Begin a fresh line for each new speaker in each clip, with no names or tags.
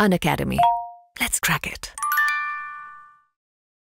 Unacademy. Let's crack it.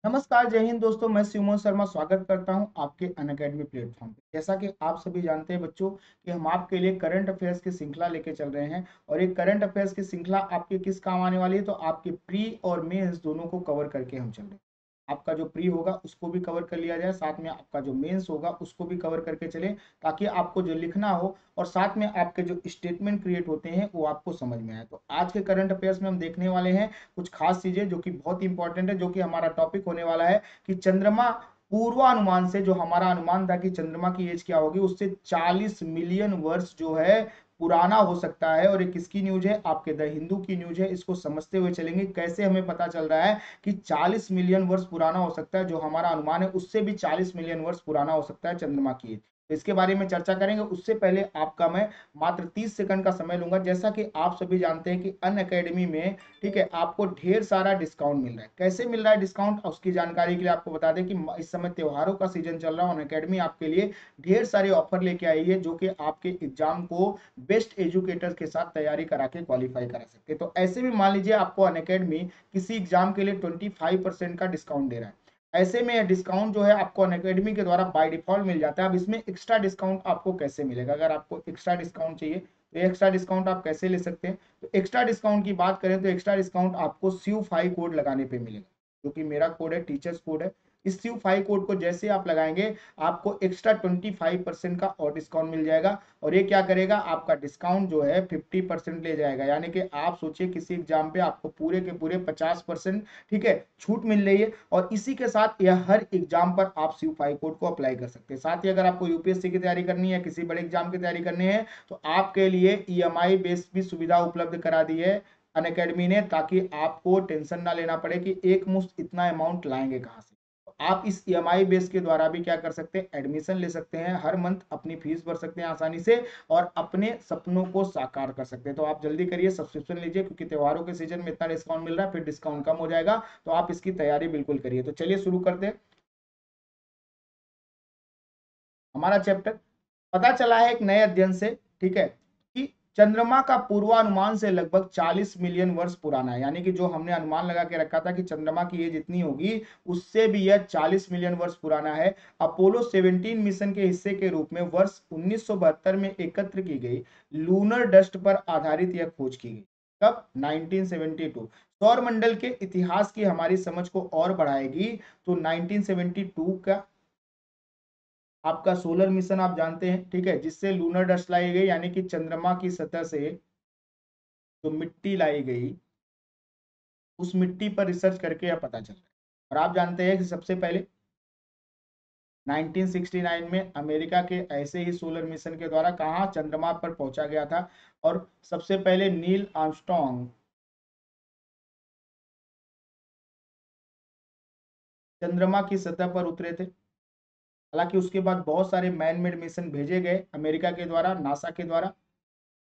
नमस्कार, जय हिंद दोस्तों। मैं शिवमोहन शर्मा स्वागत करता हूं आपके अनअकैडमी प्लेटफॉर्म पे। जैसा कि आप सभी जानते हैं बच्चों कि हम आपके लिए करंट अफेयर्स की श्रृंखला लेके चल रहे हैं और एक करंट अफेयर्स की श्रृंखला आपके किस काम आने वाली है, तो आपके प्री और मेंस दोनों को कवर करके हम चल रहे हैं। आपका जो प्री होगा उसको भी कवर कर लिया जाए, साथ में आपका जो मेंस होगा उसको भी कवर करके चले, ताकि आपको जो लिखना हो और साथ में आपके जो स्टेटमेंट क्रिएट होते हैं वो आपको समझ में आए। तो आज के करंट अफेयर्स में हम देखने वाले हैं कुछ खास चीजें जो कि बहुत इंपॉर्टेंट है, जो कि हमारा टॉपिक होने वाला है कि चंद्रमा पूर्वानुमान से, जो हमारा अनुमान था कि चंद्रमा की एज क्या होगी, उससे 40 मिलियन वर्ष जो है पुराना हो सकता है। और ये किसकी न्यूज है? आपके द हिंदू की न्यूज है। इसको समझते हुए चलेंगे कैसे हमें पता चल रहा है कि 40 मिलियन वर्ष पुराना हो सकता है, जो हमारा अनुमान है उससे भी 40 मिलियन वर्ष पुराना हो सकता है चंद्रमा की एज। तो इसके बारे में चर्चा करेंगे। उससे पहले आपका मैं मात्र 30 सेकंड का समय लूंगा। जैसा कि आप सभी जानते हैं कि अनअकैडमी में, ठीक है, आपको ढेर सारा डिस्काउंट मिल रहा है। कैसे मिल रहा है डिस्काउंट, उसकी जानकारी के लिए आपको बता दें कि इस समय त्योहारों का सीजन चल रहा है। अनअकैडमी आपके लिए ढेर सारे ऑफर लेके आई है, जो कि आपके एग्जाम को बेस्ट एजुकेटर्स के साथ तैयारी करा के क्वालिफाई करा सकते हैं। तो ऐसे भी मान लीजिए आपको अनअकैडमी किसी एग्जाम के लिए 25% का डिस्काउंट दे रहा है। ऐसे में यह डिस्काउंट जो है आपको अनअकैडमी के द्वारा बाय डिफॉल्ट मिल जाता है। अब इसमें एक्स्ट्रा डिस्काउंट आपको कैसे मिलेगा? अगर आपको एक्स्ट्रा डिस्काउंट चाहिए तो एक्स्ट्रा डिस्काउंट आप कैसे ले सकते हैं? तो एक्स्ट्रा डिस्काउंट की बात करें तो एक्स्ट्रा डिस्काउंट आपको SIU5 कोड लगाने पे मिलेगा, जो कि मेरा कोड है, टीचर्स कोड है। इस SIU5 कोड को जैसे आप लगाएंगे आपको एक्स्ट्रा 25% का और डिस्काउंट मिल जाएगा। और ये क्या करेगा, आपका डिस्काउंट जो है 50% ले जाएगा। यानी कि आप सोचिए किसी एग्जाम पे आपको पूरे के पूरे 50%, ठीक है, छूट मिल रही है। और इसी के साथ यह हर एग्जाम पर आप SIU5 कोड को अप्लाई कर सकते हैं। साथ ही अगर आपको यूपीएससी की तैयारी करनी है, किसी बड़े एग्जाम की तैयारी करनी है, तो आपके लिए EMI बेस्ड भी सुविधा उपलब्ध करा दी है अनअकैडमी ने, ताकि आपको टेंशन ना लेना पड़े कि एक मुश्त इतना अमाउंट लाएंगे कहां से। तो आप इस EMI बेस के द्वारा भी क्या कर सकते हैं, एडमिशन ले सकते हैं, हर मंथ अपनी फीस भर सकते हैं आसानी से और अपने सपनों को साकार कर सकते हैं। तो आप जल्दी करिए, सब्सक्रिप्शन लीजिए, क्योंकि त्योहारों के सीजन में इतना डिस्काउंट मिल रहा है, फिर डिस्काउंट कम हो जाएगा। तो आप इसकी तैयारी बिल्कुल करिए। तो चलिए शुरू करते हैं हमारा चैप्टर। पता चला है एक नए अध्ययन से, ठीक है, कि चंद्रमा का पूर्वानुमान से लगभग 40 मिलियन वर्ष पुराना है। यानी कि जो हमने अनुमान लगा के रखा था कि चंद्रमा की एज इतनी होगी, उससे भी यह 40 मिलियन वर्ष पुराना है। अपोलो 17 मिशन के हिस्से के रूप में वर्ष 1972 में एकत्र की गई लूनर डस्ट पर आधारित यह खोज की गई। कब? 1972। सौर मंडल के इतिहास की हमारी समझ को और बढ़ाएगी। तो 1972 का आपका सोलर मिशन आप जानते हैं, ठीक है, जिससे लूनर डस्ट लाई गई, यानी कि चंद्रमा की सतह से जो मिट्टी लाई गई, उस मिट्टी पर रिसर्च करके यह पता चल रहा है। और आप जानते हैं कि सबसे पहले 1969 में अमेरिका के ऐसे ही सोलर मिशन के द्वारा कहाँ चंद्रमा पर पहुंचा गया था। और सबसे पहले नील आर्मस्ट्रॉन्ग चंद्रमा की सतह पर उतरे थे। हालांकि उसके बाद बहुत सारे मैन मेड मिशन भेजे गए अमेरिका के द्वारा, नासा के द्वारा,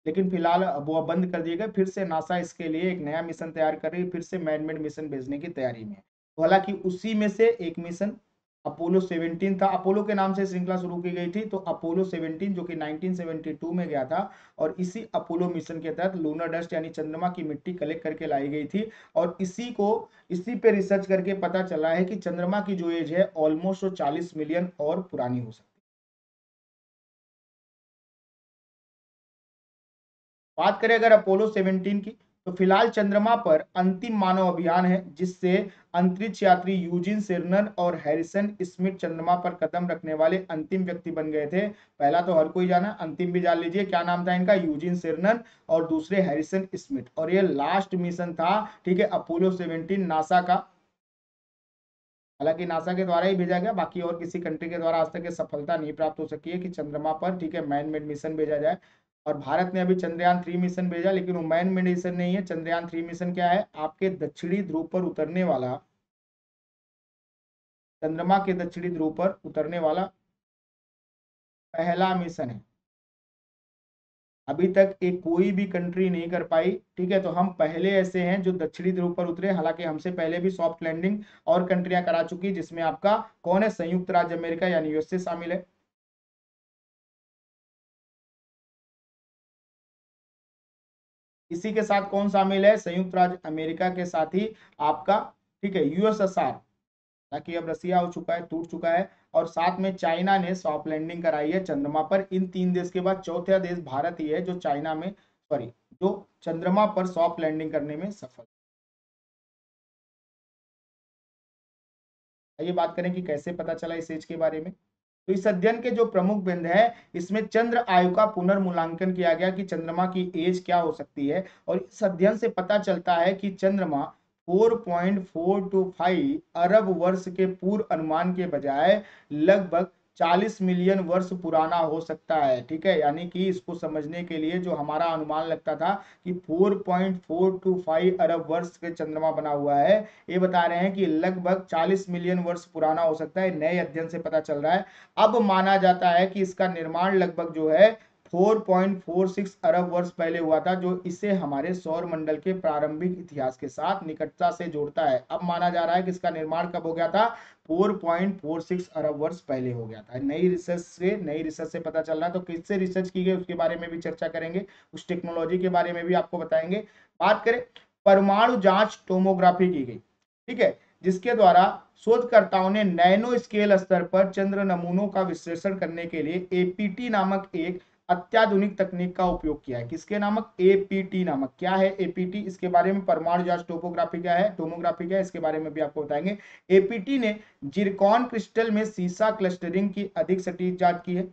लेकिन फिलहाल अब वो बंद कर दिए गए। फिर से नासा इसके लिए एक नया मिशन तैयार कर रही है, फिर से मैनमेड मिशन भेजने की तैयारी में है। तो हालांकि उसी में से एक मिशन अपोलो 17 था। अपोलो के नाम से श्रृंखला शुरू की गई थी, तो अपोलो 17 जो कि 1972 में गया था। और इसी अपोलो मिशन के तहत लूनर डस्ट यानी चंद्रमा की मिट्टी कलेक्ट करके लाई गई थी। और इसी पे रिसर्च करके पता चला है कि चंद्रमा की जो एज है ऑलमोस्ट 40 मिलियन और पुरानी हो सकती है। बात करें अगर अपोलो 17 की, तो फिलहाल चंद्रमा पर अंतिम मानव अभियान है, जिससे अंतरिक्ष यात्री यूजिन सेरनर और हैरिसन स्मिथ चंद्रमा पर कदम रखने वाले अंतिम व्यक्ति बन गए थे। पहला तो हर कोई जाना, अंतिम भी जान लीजिए क्या नाम था इनका, यूजिन सेरनर और दूसरे हैरिसन स्मिथ। और ये लास्ट मिशन था, ठीक है, अपोलो 17 नासा का। हालांकि नासा के द्वारा ही भेजा गया, बाकी और किसी कंट्री के द्वारा आज तक ये सफलता नहीं प्राप्त हो सकी है कि चंद्रमा पर, ठीक है, मैन मेड मिशन भेजा जाए। और भारत ने अभी चंद्रयान 3 मिशन भेजा, लेकिन वो मैन मेड मिशन नहीं है। चंद्रयान 3 मिशन क्या है, आपके दक्षिणी ध्रुव पर उतरने वाला, चंद्रमा के दक्षिणी ध्रुव पर उतरने वाला पहला मिशन है। अभी तक एक कोई भी कंट्री नहीं कर पाई, ठीक है। तो हम पहले ऐसे हैं जो दक्षिणी ध्रुव पर उतरे। हालांकि हमसे पहले भी सॉफ्ट लैंडिंग और कंट्रियां करा चुकी, जिसमें आपका कौन है, संयुक्त राज्य अमेरिका यानी यूएसए शामिल है। इसी के साथ कौन शामिल है, संयुक्त राज्य अमेरिका के साथ ही आपका, ठीक है, यूएसएसआर, ताकि अब रसिया हो चुका है, टूट चुका है, और साथ में चाइना ने सॉफ्ट लैंडिंग कराई है चंद्रमा पर। इन 3 देश के बाद चौथा देश भारत ही है जो चाइना में, सॉरी, जो चंद्रमा पर सॉफ्ट लैंडिंग करने में सफल। आइए बात करें कि कैसे पता चला इस एज के बारे में। तो इस अध्ययन के जो प्रमुख बिंदु है, इसमें चंद्र आयु का पुनर्मूल्यांकन किया गया कि चंद्रमा की एज क्या हो सकती है, और इस अध्ययन से पता चलता है कि चंद्रमा 4.425 अरब वर्ष के पूर्व अनुमान के बजाय लगभग 40 मिलियन वर्ष पुराना हो सकता है। ठीक है, यानी कि इसको समझने के लिए जो हमारा अनुमान लगता था कि 4.425 अरब वर्ष के चंद्रमा बना हुआ है, ये बता रहे हैं कि लगभग 40 मिलियन वर्ष पुराना हो सकता है। नए अध्ययन से पता चल रहा है। अब माना जाता है कि इसका निर्माण लगभग जो है 4.46 अरब वर्ष पहले हुआ था, जो इसे हमारे सौर मंडल के प्रारंभिक इतिहास के साथ निकटता से जोड़ता है। अब माना जा रहा है कि इसका निर्माण कब हो गया था, 4.46 अरब वर्ष पहले हो गया था। नई रिसर्च से पता चल रहा है। तो किससे रिसर्च की गई उसके बारे में भी चर्चा करेंगे, उस टेक्नोलॉजी के बारे में भी आपको बताएंगे। बात करें, परमाणु जांच टोमोग्राफी की गई, ठीक है, जिसके द्वारा शोधकर्ताओं ने नैनो स्केल स्तर पर चंद्र नमूनों का विश्लेषण करने के लिए एपीटी नामक एक अत्याधुनिक तकनीक का उपयोग किया है। किसके नामक, एपीटी नामक। क्या है एपीटी, इसके बारे में, परमाणु जांच टोपोग्राफी क्या है, टोमोग्राफी क्या है, इसके बारे में भी आपको बताएंगे। एपीटी ने जिरकॉन क्रिस्टल में सीसा क्लस्टरिंग की अधिक सटीक जांच की है,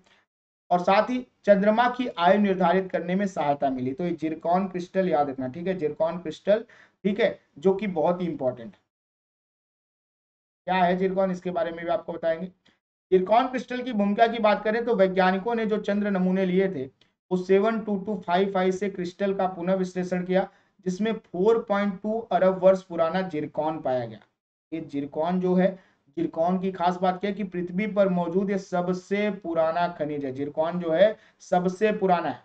और साथ ही चंद्रमा की आयु निर्धारित करने में सहायता मिली। तो ये जिरकॉन क्रिस्टल याद रखना, ठीक है, जिरकॉन क्रिस्टल, ठीक है, जो कि बहुत ही इंपॉर्टेंट है। क्या है जिरकॉन, इसके बारे में भी आपको बताएंगे। जिरकॉन क्रिस्टल की भूमिका की बात करें तो वैज्ञानिकों ने जो चंद्र नमूने लिए थे वो 72255 से क्रिस्टल का पुनः विश्लेषण किया, जिसमें 4.2 अरब वर्ष पुराना जिरकॉन पाया गया। ये जिरकॉन जो है, जिरकॉन की खास बात क्या है कि पृथ्वी पर मौजूद ये सबसे पुराना खनिज है। जिरकॉन जो है सबसे पुराना है,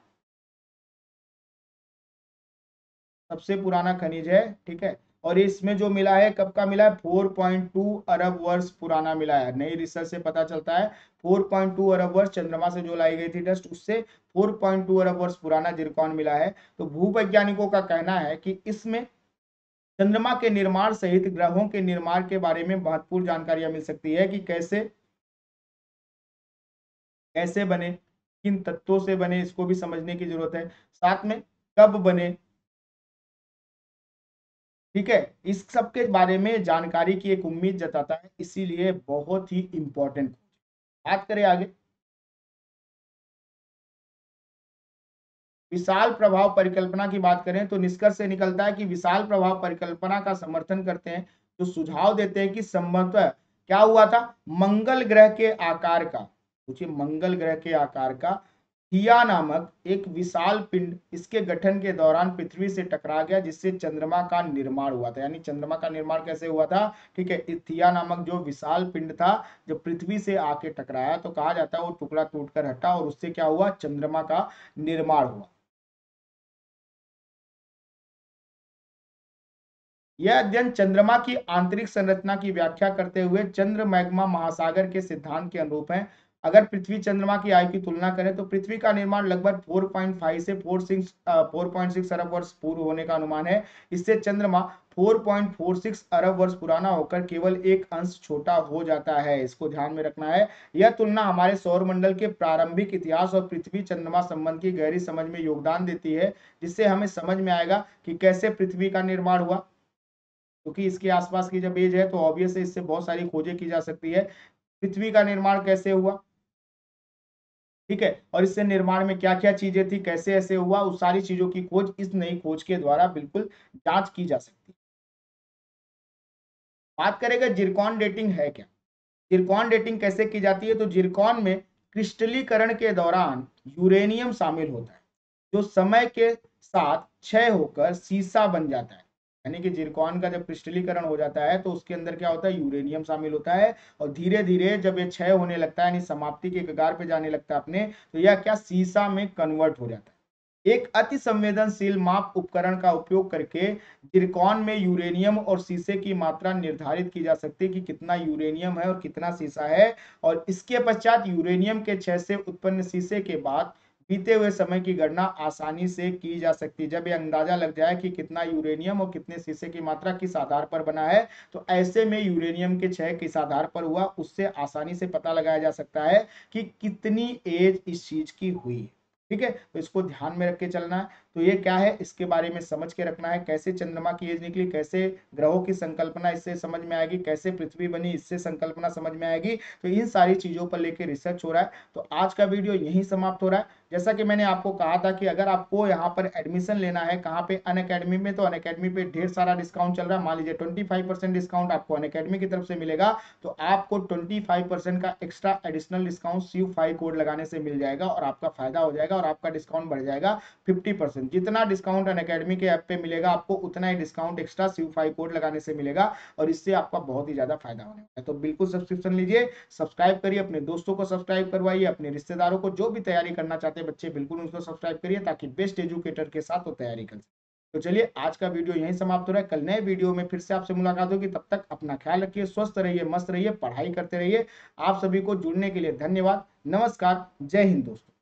सबसे पुराना खनिज है, ठीक है। और इसमें जो मिला है, कब का मिला है, 4.2 अरब वर्ष पुराना मिला है। नई रिसर्च से पता चलता है 4.2 अरब वर्ष, चंद्रमा से जो लाई गई थी डस्ट, उससे 4.2 अरब वर्ष पुराना जिरकॉन मिला है। तो भूवैज्ञानिकों का कहना है कि इसमें चंद्रमा के निर्माण सहित ग्रहों के निर्माण के बारे में महत्वपूर्ण जानकारियां मिल सकती है कि कैसे कैसे बने, किन तत्वों से बने, इसको भी समझने की जरूरत है। साथ में कब बने, ठीक है, इस सब के बारे में जानकारी की एक उम्मीद जताता है, इसीलिए बहुत ही इंपॉर्टेंट। बात करें आगे, विशाल प्रभाव परिकल्पना की बात करें तो निष्कर्ष से निकलता है कि विशाल प्रभाव परिकल्पना का समर्थन करते हैं, जो सुझाव देते हैं कि संभवतः क्या हुआ था, मंगल ग्रह के आकार का, सोचिए मंगल ग्रह के आकार का थिया नामक एक विशाल पिंड इसके गठन के दौरान पृथ्वी से टकरा गया, जिससे चंद्रमा का निर्माण हुआ था। यानी चंद्रमा का निर्माण कैसे हुआ था, ठीक है, थिया नामक जो विशाल पिंड था जब पृथ्वी से आके टकराया, तो कहा जाता है वो टुकड़ा टूटकर हटा और उससे क्या हुआ, चंद्रमा का निर्माण हुआ। यह अध्ययन चंद्रमा की आंतरिक संरचना की व्याख्या करते हुए चंद्र मैग्मा महासागर के सिद्धांत के अनुरूप है। अगर पृथ्वी चंद्रमा की आयु की तुलना करें तो पृथ्वी का निर्माण लगभग 4.5 से 4.6 अरब वर्ष पूर्व होने का अनुमान है। इससे चंद्रमा 4.46 अरब वर्ष पुराना होकर केवल एक अंश छोटा हो जाता है। इसको ध्यान में रखना है। यह तुलना हमारे सौर मंडल के प्रारंभिक इतिहास और पृथ्वी चंद्रमा संबंध की गहरी समझ में योगदान देती है, जिससे हमें समझ में आएगा कि कैसे पृथ्वी का निर्माण हुआ, क्योंकि इसके आसपास की जब एज है तो ऑब्वियस है इससे बहुत सारी खोजें की जा सकती है। पृथ्वी का निर्माण कैसे हुआ, ठीक है, और इससे निर्माण में क्या क्या चीजें थी, कैसे ऐसे हुआ, उस सारी चीजों की खोज इस नई खोज के द्वारा बिल्कुल जांच की जा सकती है। बात करेंगे जिरकॉन डेटिंग है क्या। जिरकॉन डेटिंग कैसे की जाती है, तो जिरकॉन में क्रिस्टलीकरण के दौरान यूरेनियम शामिल होता है, जो समय के साथ क्षय होकर सीसा बन जाता है। यानी कि जिरकॉन का जब क्रिस्टलीकरण हो जाता है तो उसके अंदर क्या होता है, यूरेनियम शामिल होता है, और धीरे धीरे जब ये क्षय होने लगता है, यानी समाप्ति के कगार पे जाने लगता है अपने, तो यह क्या, सीसा में कन्वर्ट हो जाता है। एक अति संवेदनशील माप उपकरण का उपयोग करके जिरकॉन में यूरेनियम और सीसे की मात्रा निर्धारित की जा सकती है कि कितना यूरेनियम है और कितना सीसा है, और इसके पश्चात यूरेनियम के क्षय से उत्पन्न सीसे के बाद बीते हुए समय की गणना आसानी से की जा सकती है। जब ये अंदाजा लग जाए कि कितना यूरेनियम और कितने शीशे की मात्रा किस आधार पर बना है, तो ऐसे में यूरेनियम के क्षय किस आधार पर हुआ, उससे आसानी से पता लगाया जा सकता है कि कितनी एज इस चीज की हुई है। ठीक है, तो इसको ध्यान में रख के चलना है। तो ये क्या है, इसके बारे में समझ के रखना है, कैसे चंद्रमा की एज निकली, कैसे ग्रहों की संकल्पना इससे समझ में आएगी, कैसे पृथ्वी बनी इससे संकल्पना समझ में आएगी। तो इन सारी चीजों पर लेके रिसर्च हो रहा है। तो आज का वीडियो यहीं समाप्त हो रहा है। जैसा कि मैंने आपको कहा था कि अगर आपको यहाँ पर एडमिशन लेना है कहाँ पे, अनअकैडमी में, तो अनअकैडमी पे ढेर सारा डिस्काउंट चल रहा है। मान लीजिए 25% डिस्काउंट आपको अनअकैडमी की तरफ से मिलेगा, तो आपको 25% का extra additional discount CU5 code लगाने से मिल जाएगा और आपका फायदा हो जाएगा और आपका डिस्काउंट बढ़ जाएगा 50%। जितना डिस्काउंट अनअकैडमी के ऐप पे मिलेगा आपको, उतना ही डिस्काउंट एक्स्ट्रा CU5 कोड लगाने से मिलेगा और इससे आपका बहुत ही ज्यादा फायदा होने वाला है। तो बिल्कुल सब्सक्रिप्शन लीजिए, सब्सक्राइब करिए, अपने दोस्तों को सब्सक्राइब करवाइए, अपने रिश्तेदारों को, जो भी तैयारी करना चाहते हैं बच्चे, बिल्कुल उसको सब्सक्राइब करिए ताकि बेस्ट एजुकेटर के साथ वो तैयारी कर सके। तो चलिए आज का वीडियो यहीं समाप्त हो रहा है। कल नए वीडियो में फिर से आपसे मुलाकात होगी। तब तक अपना ख्याल रखिए, स्वस्थ रहिए, मस्त रहिए, पढ़ाई करते रहिए। आप सभी को जुड़ने के लिए धन्यवाद। नमस्कार, जय हिंद दोस्तों।